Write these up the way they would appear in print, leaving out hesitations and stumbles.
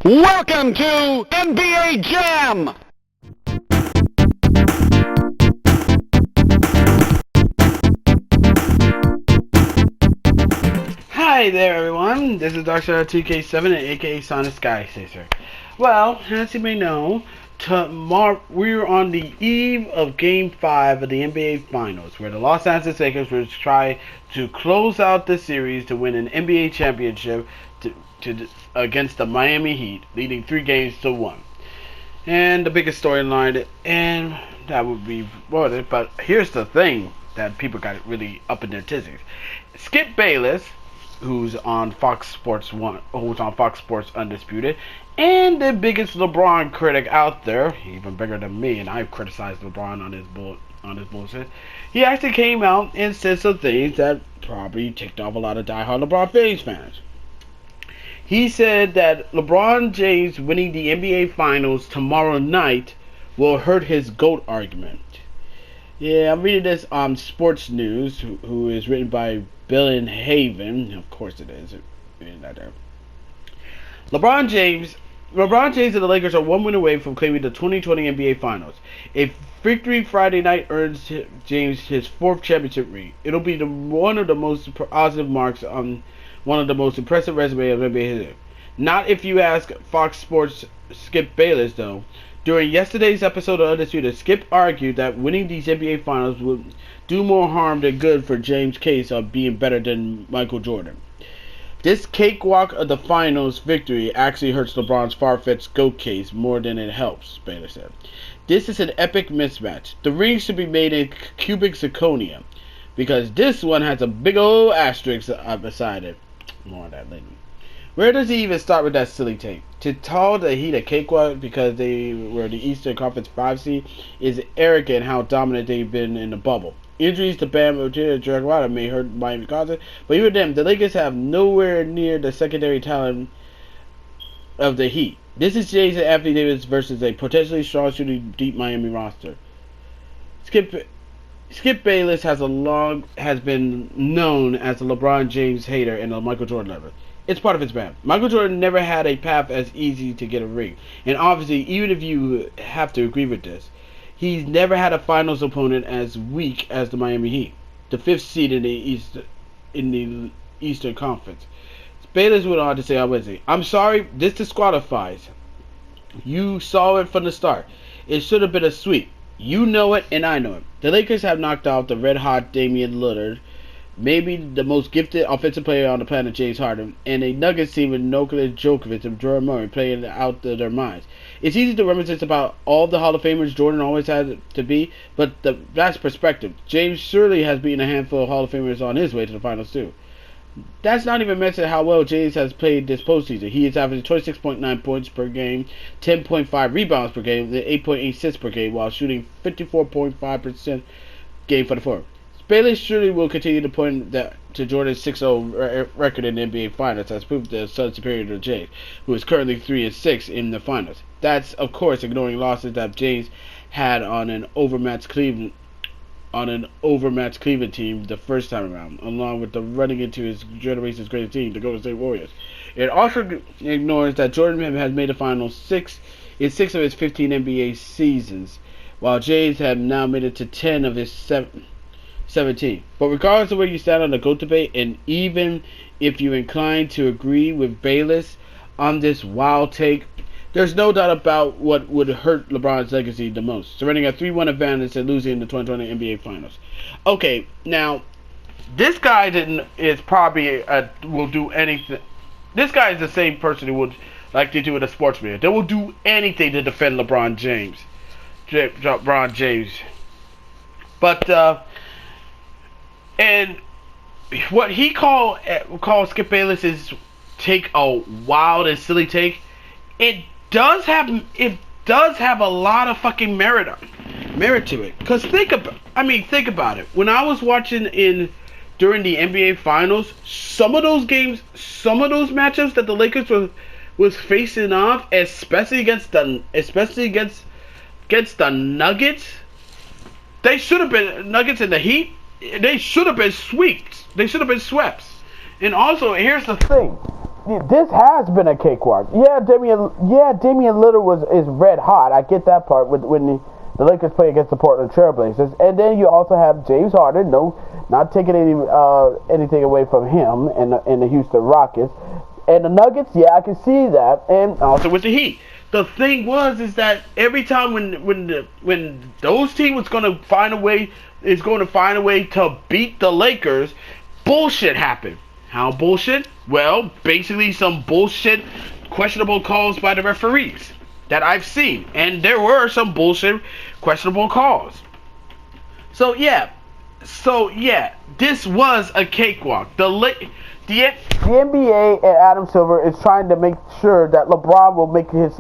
Welcome to NBA Jam! Hi there everyone, this is Shawn0071986's aka Sonic Sky Chaser. Well, as you may know, tomorrow we're on the eve of Game 5 of the NBA Finals, where the Los Angeles Lakers will try to close out the series to win an NBA championship against the Miami Heat, leading 3-1. And the biggest storyline, and that would be it. But here's the thing that people got really up in their tizzies. Skip Bayless, who's on Fox Sports Undisputed, and the biggest LeBron critic out there, even bigger than me, and I've criticized LeBron on his bullshit. He actually came out and said some things that probably ticked off a lot of diehard LeBron James fans. He said that LeBron James winning the NBA Finals tomorrow night will hurt his GOAT argument. Yeah, I'm reading this on Sports News, who is written by Bill Haven. Of course it is. LeBron James and the Lakers are one win away from claiming the 2020 NBA Finals. A victory Friday night earns James his 4th championship ring. It'll be one of the most positive marks on one of the most impressive resumes of NBA history. Not if you ask Fox Sports' Skip Bayless, though. During yesterday's episode of Undisputed, Skip argued that winning these NBA Finals would do more harm than good for James' case of being better than Michael Jordan. This cakewalk of the Finals victory actually hurts LeBron's far-fetched GOAT case more than it helps, Bayless said. This is an epic mismatch. The ring should be made in cubic zirconia, because this one has a big old asterisk beside it. More on that later. Where does he even start with that silly take? To call the Heat a cakewalk because they were the Eastern Conference 5 seed is arrogant how dominant they've been in the bubble. Injuries to Bam and Jaguar may hurt Miami causes, but even them, the Lakers have nowhere near the secondary talent of the Heat. This is Jason Anthony Davis versus a potentially strong shooting deep Miami roster. Skip Bayless has been known as a LeBron James hater and a Michael Jordan lover. It's part of his brand. Michael Jordan never had a path as easy to get a ring. And obviously, even if you have to agree with this, he's never had a finals opponent as weak as the Miami Heat, the 5th seed in the Eastern Conference. Bayless went on to say on Wednesday, "I'm sorry, this disqualifies. You saw it from the start. It should have been a sweep. You know it, and I know it. The Lakers have knocked out the red-hot Damian Lillard, maybe the most gifted offensive player on the planet, James Harden, and a Nuggets team with Nikola Jokic and Jordan Murray playing out their minds. It's easy to reminisce about all the Hall of Famers Jordan always had to be, but that's perspective. James surely has beaten a handful of Hall of Famers on his way to the finals too. That's not even mentioning how well James has played this postseason. He is averaging 26.9 points per game, 10.5 rebounds per game, and 8.8 assists per game, while shooting 54.5% game for the forward. Bayless surely will continue to point to Jordan's 6-0 record in the NBA Finals as proof the Suns' superior to James, who is currently 3-6 in the Finals. That's, of course, ignoring losses that James had on an overmatched Cleveland team the first time around, along with the running into his generation's greatest team, the Golden State Warriors. It also ignores that Jordan has made the Finals in 6 of his 15 NBA seasons, while James has now made it to 10 of his 17. But regardless of where you stand on the GOAT debate, and even if you're inclined to agree with Bayless on this wild take, there's no doubt about what would hurt LeBron's legacy the most: surrendering a 3-1 advantage and losing the 2020 NBA Finals. Okay, now this guy will do anything. This guy is the same person who would, like they do with a sports media, they will do anything to defend LeBron James. But and what he calls Skip Bayless's take a wild and silly take, it does have a lot of fucking merit to it. Cause think about it. When I was watching during the NBA Finals, some of those matchups that the Lakers was facing off, especially against the Nuggets, they should have been Nuggets and the Heat. They should have been swept. And also, here's the thing. this has been a cakewalk. Damian Lillard is red hot. I get that part when the Lakers play against the Portland Trailblazers, and then you also have James Harden. No, not taking anything away from him and the Houston Rockets, and the Nuggets. Yeah, I can see that, and also with the Heat. The thing is that every time when those teams was going to find a way to beat the Lakers, bullshit happened. How bullshit? Well, basically some bullshit, questionable calls by the referees that I've seen, and there were some bullshit, questionable calls. So yeah, this was a cakewalk. The NBA and Adam Silver is trying to make sure that LeBron will make his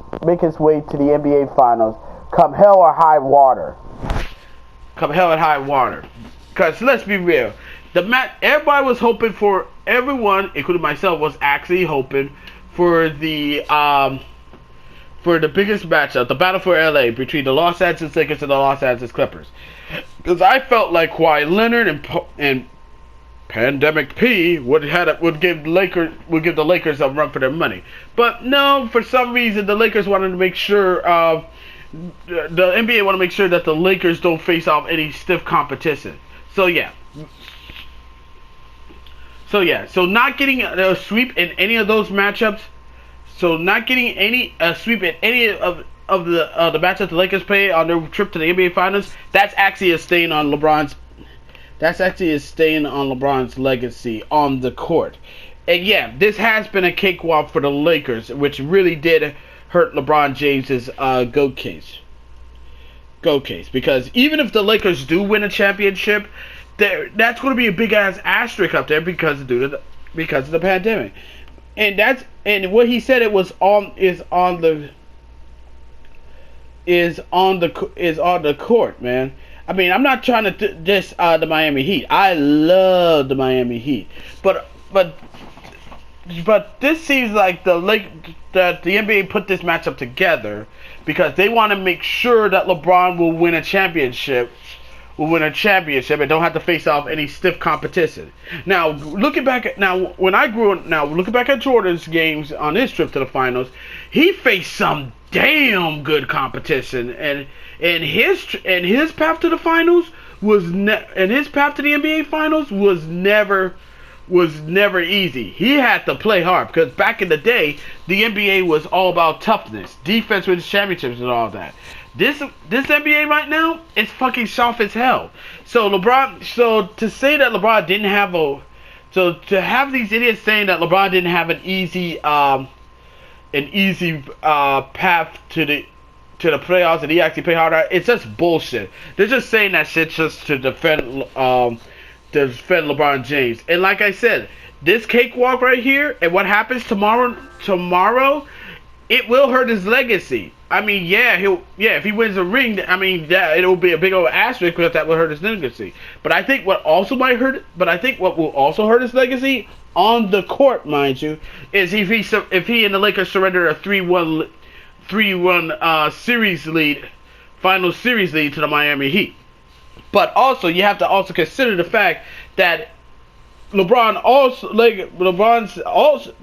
way to the NBA Finals, come hell or high water. Come hell or high water. Because let's be real, everybody was hoping for, everyone, including myself, was actually hoping for the biggest matchup, the battle for LA between the Los Angeles Lakers and the Los Angeles Clippers. Because I felt like Kawhi Leonard and Pandemic P would give the Lakers a run for their money. But no, for some reason the Lakers wanted to make sure the NBA want to make sure that the Lakers don't face off any stiff competition. So not getting a sweep in any of those matchups. So not getting a sweep in any of the matchups the Lakers play on their trip to the NBA Finals. That's actually a stain on LeBron's. That's actually a stain on LeBron's legacy on the court. And yeah, this has been a cakewalk for the Lakers, which really did hurt LeBron James's GOAT case. Because even if the Lakers do win a championship, that's going to be a big ass asterisk up there because of the pandemic. And what he said is on the court, man. I mean, I'm not trying to diss the Miami Heat. I love the Miami Heat, but this seems like that the NBA put this matchup together because they want to make sure that LeBron will win a championship. And don't have to face off any stiff competition. Now, looking back at Jordan's games on his trip to the finals, he faced some damn good competition, and his path to the finals his path to the NBA Finals was never easy. He had to play hard because back in the day, the NBA was all about toughness, defense wins championships, and all that. This NBA right now is fucking soft as hell. So to say that LeBron didn't have to have these idiots saying that LeBron didn't have an easy path to the playoffs and he actually played harder, it's just bullshit. They're just saying that shit just to defend LeBron James. And like I said, this cakewalk right here and what happens tomorrow, it will hurt his legacy. I mean, if he wins a ring, I mean, it'll be a big old asterisk because that will hurt his legacy. But I think what will also hurt his legacy on the court, mind you, is if he and the Lakers surrender a 3-1 final series lead to the Miami Heat. But also, you have to also consider the fact that LeBron's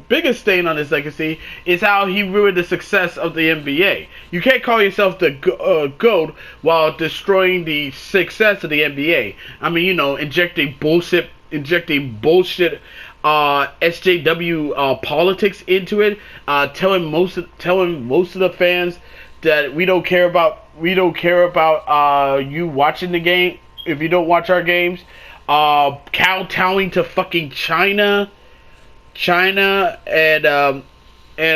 biggest stain on his legacy is how he ruined the success of the NBA. You can't call yourself the GOAT while destroying the success of the NBA. I mean, injecting bullshit SJW politics into it, telling most of the fans that we don't care about you watching the game if you don't watch our games. Kowtowing to fucking China, and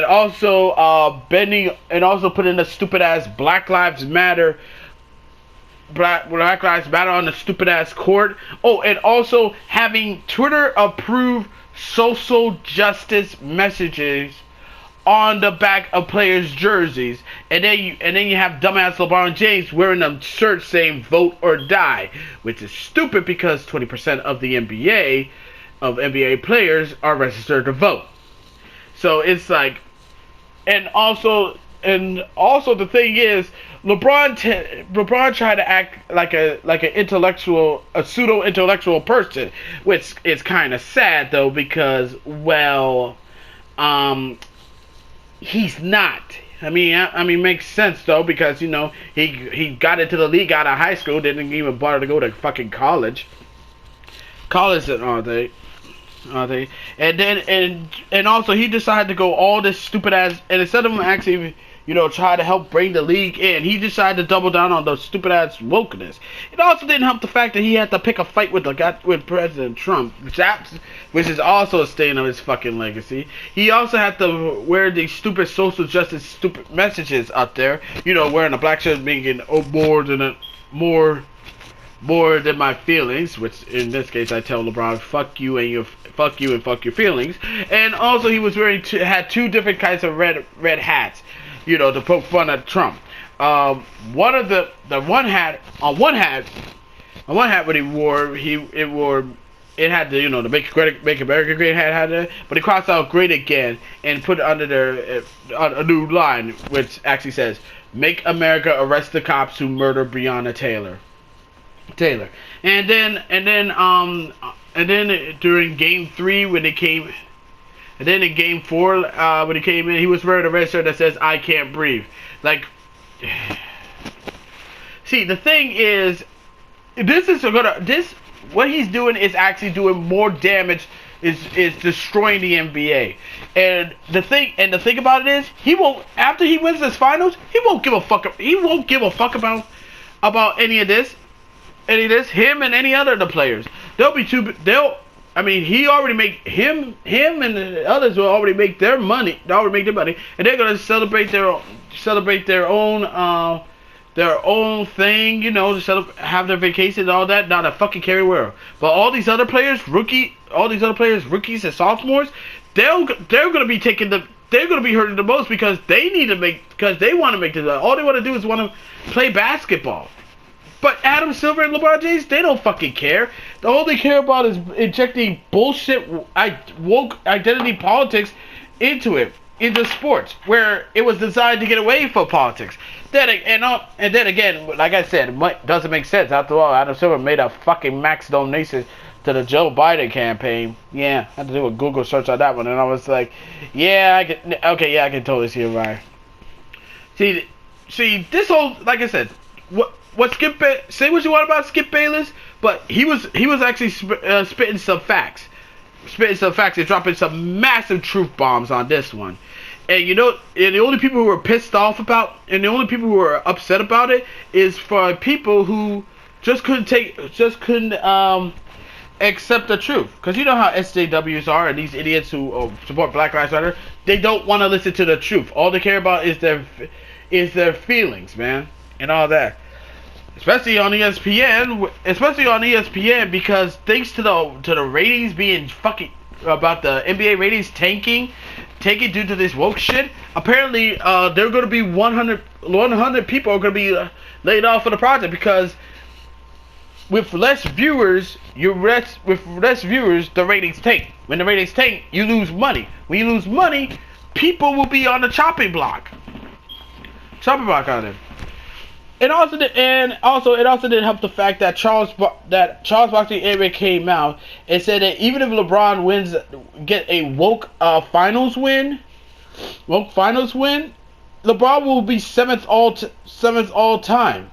also bending and also putting the stupid ass Black Lives Matter on the stupid ass court. Oh, and also having Twitter approve social justice messages on the back of players' jerseys, and then you have dumbass LeBron James wearing a shirt saying "Vote or Die," which is stupid because 20% of the NBA players are registered to vote. So it's like, and also the thing is, LeBron tried to act like a pseudo intellectual person, which is kind of sad though because He's not. I mean, makes sense though, because you know he got into the league out of high school, didn't even bother to go to fucking college and all they, and then and also he decided to go all this stupid ass, and instead of him actually, you know, try to help bring the league in, he decided to double down on the stupid ass wokeness. It also didn't help the fact that he had to pick a fight with with President Trump, which is also a stain of his fucking legacy. He also had to wear these stupid social justice stupid messages up there, you know, wearing a black shirt, making more than my feelings, which in this case I tell LeBron, fuck you and fuck your feelings. And also he was had two different kinds of red hats, you know, to poke fun at Trump. One of the one hat when he wore, it had the, you know, the Make America Great hat had it, but he crossed out great again and put it under there a new line which actually says, "Make America arrest the cops who murdered Breonna Taylor." And then during Game 3 when they came, and then in Game 4 when he came in, he was wearing a red shirt that says "I can't breathe." Like, see, the thing is, what he's doing is actually doing more damage, is destroying the NBA. And the thing about it is, he won't, after he wins this finals, he won't give a fuck about any of this. Him and any other of the players. I mean, he already make him and the others will already make their money. They already make their money, and they're gonna celebrate their own thing, you know, have their vacation and all that. Not a fucking care where. But all these other players, rookies and sophomores, they're gonna be hurting the most because they want to make this. All they want to do is want to play basketball. But Adam Silver and LeBron James, they don't fucking care. All they care about is injecting bullshit, woke identity politics into sports, where it was designed to get away from politics. And then again, like I said, it doesn't make sense. After all, Adam Silver made a fucking max donation to the Joe Biden campaign. Yeah, I had to do a Google search on that one, and I was like, I can totally see it right. See, this whole, like I said, say what you want about Skip Bayless, but he was actually spitting some facts and dropping some massive truth bombs on this one. And you know, and the only people who were pissed off about, and the only people who were upset about it, is for people who just couldn't accept the truth. Because you know how SJWs are, and these idiots who support Black Lives Matter, they don't want to listen to the truth. All they care about is their feelings, man, and all that. Especially on ESPN, because thanks to the ratings being fucking, about the NBA ratings tanking due to this woke shit. Apparently, they're going to be 100 people are going to be laid off for the project, because with less viewers, the ratings tank. When the ratings tank, you lose money. When you lose money, people will be on the chopping block on it. It also didn't help the fact that Charles Barkley area came out and said that even if LeBron get a woke finals win, LeBron will be seventh all time.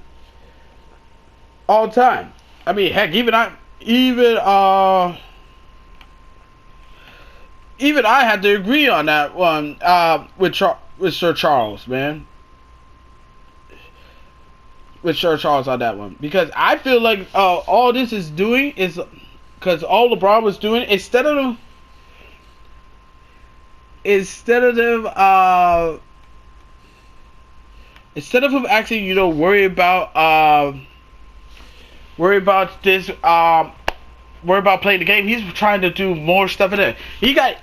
I mean, heck, even I had to agree on that one with Sir Charles, man. With Sir Charles on that one, because I feel like all this is doing is, because all LeBron was doing, instead of him actually, you know, worry about playing the game, he's trying to do more stuff in there. You got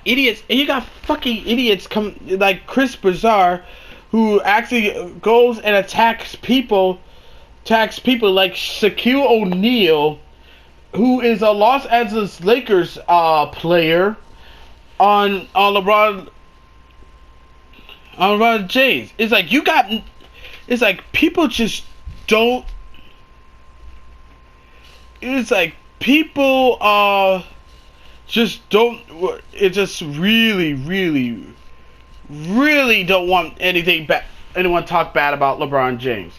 fucking idiots like Chris Broussard, who actually goes and attacks people like Shaquille O'Neal, who is a Los Angeles Lakers player, on LeBron James. It's like people just don't. It's like people just don't. It just really, really, really don't want anyone talk bad about LeBron James.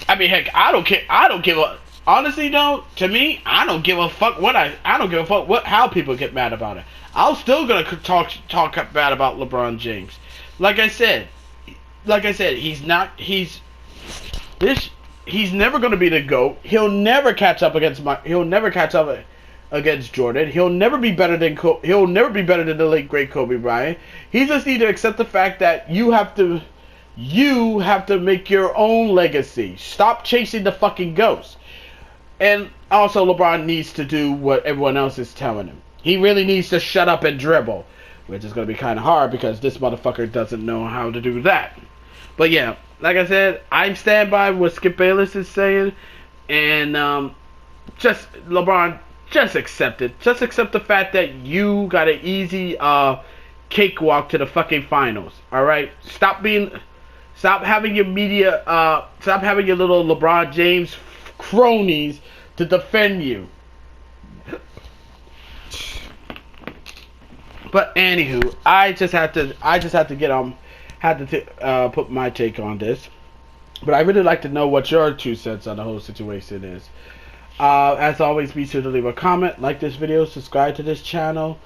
I mean, heck, I don't care. I don't give a. Honestly, though, to me, I don't give a fuck I don't give a fuck how people get mad about it. I'm still gonna talk bad about LeBron James. Like I said, he's never gonna be the GOAT. He'll never catch up against Jordan. He'll never be better than the late great Kobe Bryant. He just needs to accept the fact that you have to make your own legacy. Stop chasing the fucking ghost. And also, LeBron needs to do what everyone else is telling him. He really needs to shut up and dribble, which is going to be kind of hard because this motherfucker doesn't know how to do that. But yeah, like I said, I stand by what Skip Bayless is saying, and just LeBron, just accept it. Just accept the fact that you got an easy cakewalk to the fucking finals. All right, stop having your media, stop having your little LeBron James cronies to defend you. But anywho, I just had to put my take on this. But I really like to know what your 2 cents on the whole situation is. As always, be sure to leave a comment, like this video, subscribe to this channel,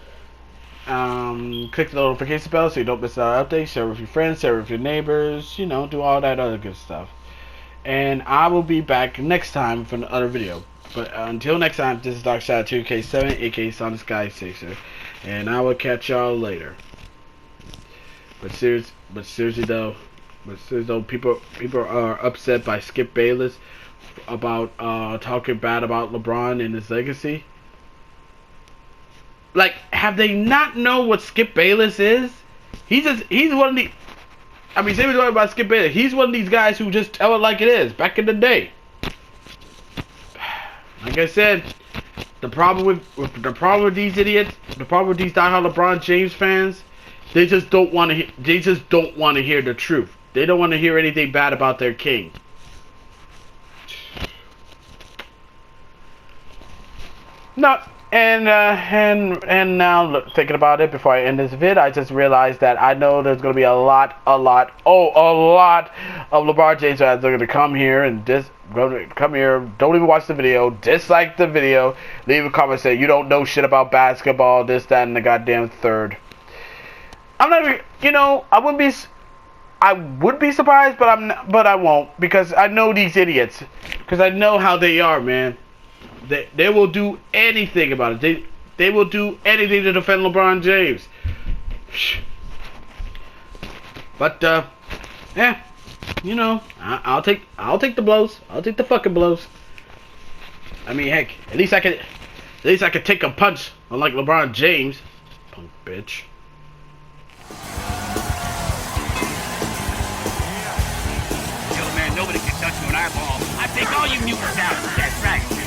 click the notification bell so you don't miss our updates, share with your friends, share with your neighbors, do all that other good stuff. And I will be back next time for another video. But until next time, this is DarkShadow2K7, aka Sonic Sky Chaser, and I will catch y'all later. But seriously though, people are upset by Skip Bayless about talking bad about LeBron and his legacy. Like, have they not know what Skip Bayless is? He's one of the. I mean, same as talking about Skip Bayless. He's one of these guys who just tell it like it is. Back in the day. Like I said, the problem with these idiots, the problem with these diehard LeBron James fans, they just don't want to hear the truth. They don't want to hear anything bad about their king. No. And now thinking about it before I end this vid, I just realized that I know there's going to be a lot of LeBron James fans that are going to come here and don't even watch the video, dislike the video, leave a comment saying you don't know shit about basketball, this, that, and the goddamn third. I'm not even, I would be surprised, but I won't, because I know these idiots, because I know how they are, man. They will do anything about it. They will do anything to defend LeBron James. But yeah, I'll take the blows. I'll take the fucking blows. I mean, heck, at least I could take a punch, unlike LeBron James, punk bitch. Yo, man, nobody can touch me when I ball. I take all you mutants out. That's right.